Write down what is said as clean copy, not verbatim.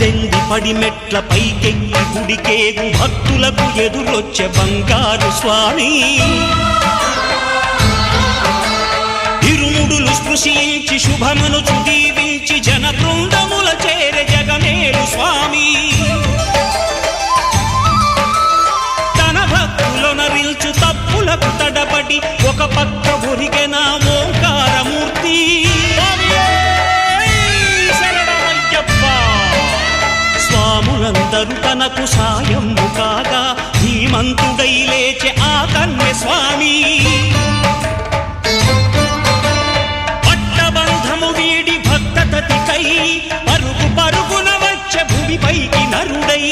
పద్దెంది పడిమెట్ల పైకెక్కి గుడికేగు భక్తులకు ఎదురొచ్చే బంగారు స్వామి ఇరుముడులు స్పృశించి శుభమనుచు దీవించి జన బృందముల చేరే జగమేలు స్వామి తన భక్తులొనరిల్చు తప్పులకు తడబడి ఒక పక్క ఒరిగెన ఓంకారమూర్తి స్వాములందరూ తనకు సాయము కాగా ధీమంతుడై లేచే ఆ కన్య స్వామి పట్టబంధము వీడి భక్తతతికై పరుగు పరుగున వచ్చే భూమిపైకి నరుడై